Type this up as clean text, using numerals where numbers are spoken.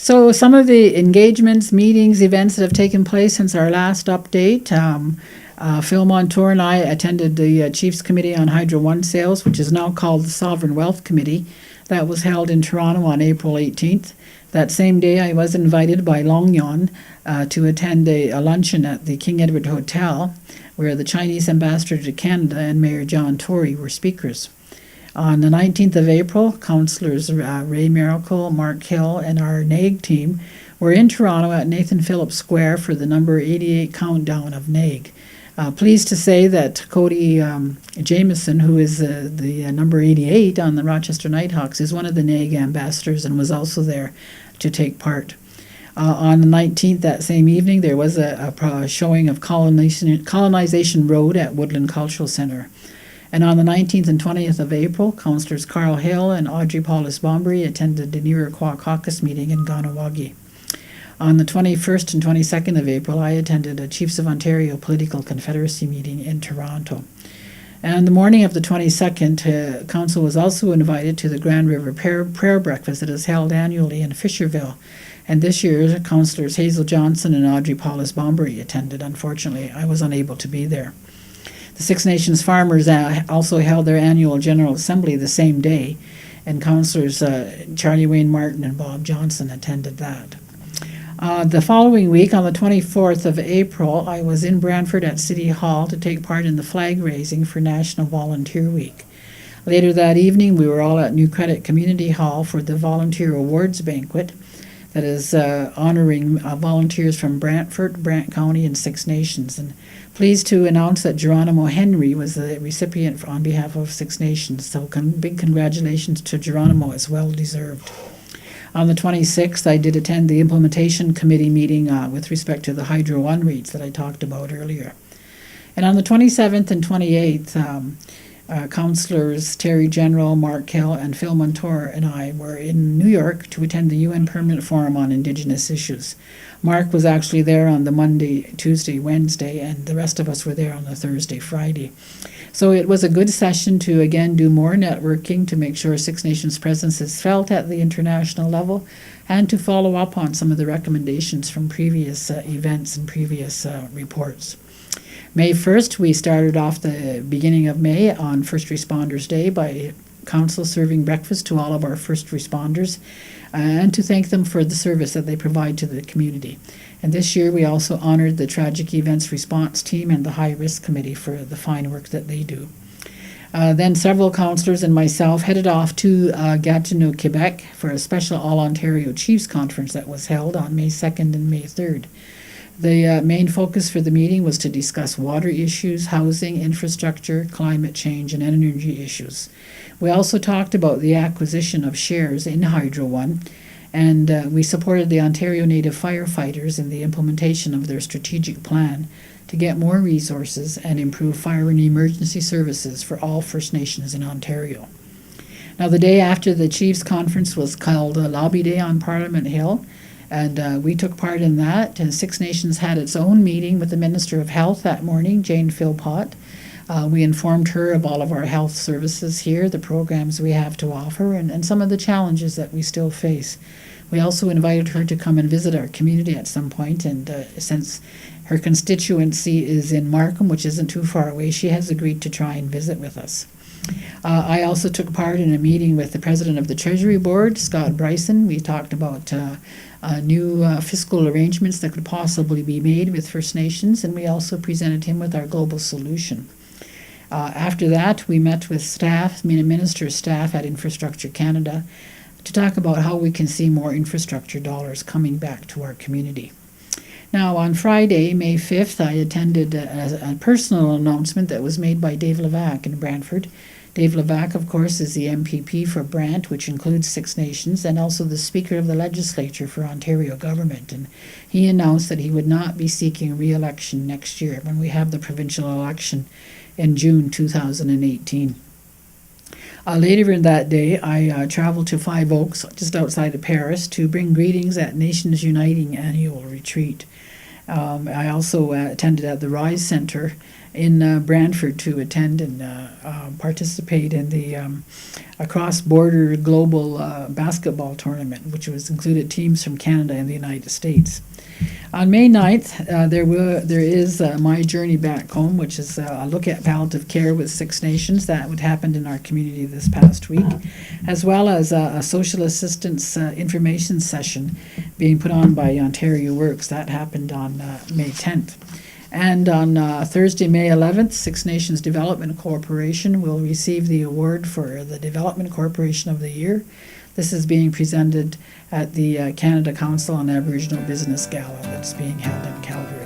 So some of the engagements, meetings, events that have taken place since our last update. Phil Montour and I attended the Chiefs Committee on Hydro One sales, which is now called the Sovereign Wealth Committee. That was held in Toronto on April 18th. That same day, I was invited by Long Yon to attend a luncheon at the King Edward Hotel, where the Chinese ambassador to Canada and Mayor John Tory were speakers. On the 19th of April, councillors Ray Miracle, Mark Hill, and our NAIG team were in Toronto at Nathan Phillips Square for the number 88 countdown of NAIG. Pleased to say that Cody Jameson, who is the number 88 on the Rochester Nighthawks, is one of the NAIG ambassadors and was also there to take part. On the 19th, that same evening, there was a showing of Colonization Road at Woodland Cultural Centre. And on the 19th and 20th of April, councillors Carl Hill and Audrey Paulus-Bombury attended an Iroquois caucus meeting in Kahnawake. On the 21st and 22nd of April, I attended a Chiefs of Ontario Political Confederacy meeting in Toronto. And the morning of the 22nd, Council was also invited to the Grand River Prayer Breakfast that is held annually in Fisherville. And this year, Councillors Hazel Johnson and Audrey Paulus-Bombury attended. Unfortunately, I was unable to be there. The Six Nations Farmers also held their annual General Assembly the same day, and Councillors Charlie Wayne Martin and Bob Johnson attended that. The following week, on the 24th of April, I was in Brantford at City Hall to take part in the flag raising for National Volunteer Week. Later that evening, we were all at New Credit Community Hall for the Volunteer Awards Banquet that is honoring volunteers from Brantford, Brant County, and Six Nations. And pleased to announce that Geronimo Henry was the recipient on behalf of Six Nations. So big congratulations to Geronimo, it's well deserved. On the 26th, I did attend the Implementation Committee meeting with respect to the Hydro One rates that I talked about earlier. And on the 27th and 28th, Councillors Terry General, Mark Hill, and Phil Montour and I were in New York to attend the UN Permanent Forum on Indigenous Issues. Mark was actually there on the Monday, Tuesday, Wednesday, and the rest of us were there on the Thursday, Friday. So it was a good session to, again, do more networking to make sure Six Nations presence is felt at the international level and to follow up on some of the recommendations from previous events and previous reports. May 1st, we started off the beginning of May on First Responders Day by Council serving breakfast to all of our first responders and to thank them for the service that they provide to the community. And this year we also honored the Tragic Events Response Team and the High Risk Committee for the fine work that they do. Then several councillors and myself headed off to Gatineau, Quebec for a special All-Ontario Chiefs Conference that was held on May 2nd and May 3rd. The main focus for the meeting was to discuss water issues, housing, infrastructure, climate change, and energy issues. We also talked about the acquisition of shares in Hydro One, and we supported the Ontario Native firefighters in the implementation of their strategic plan to get more resources and improve fire and emergency services for all First Nations in Ontario. Now, the day after the Chiefs Conference was called Lobby Day on Parliament Hill, and we took part in that. And Six Nations had its own meeting with the Minister of Health that morning, Jane Philpott. We informed her of all of our health services here, the programs we have to offer, and some of the challenges that we still face. We also invited her to come and visit our community at some point, and since her constituency is in Markham, which isn't too far away, she has agreed to try and visit with us. I also took part in a meeting with the President of the Treasury Board, Scott Bryson. We talked about new fiscal arrangements that could possibly be made with First Nations, and we also presented him with our global solution. After that, we met with staff, Minister's staff at Infrastructure Canada, to talk about how we can see more infrastructure dollars coming back to our community. Now, on Friday, May 5th, I attended a personal announcement that was made by Dave Levac in Brantford. Dave Levac, of course, is the MPP for Brant, which includes Six Nations, and also the Speaker of the Legislature for Ontario Government. And he announced that he would not be seeking re-election next year when we have the provincial election in June 2018. Later in that day, I traveled to Five Oaks, just outside of Paris, to bring greetings at Nations Uniting annual retreat. I also attended at the Rise Centre in Brantford to attend and participate in the cross-border global basketball tournament, which was included teams from Canada and the United States. On May 9th, there is My Journey Back Home, which is a look at palliative care with Six Nations. That would happen in our community this past week, as well as a social assistance information session being put on by Ontario Works. That happened on May 10th. And on Thursday, May 11th, Six Nations Development Corporation will receive the award for the Development Corporation of the Year. This is being presented at the Canada Council on Aboriginal Business Gala that's being held in Calgary.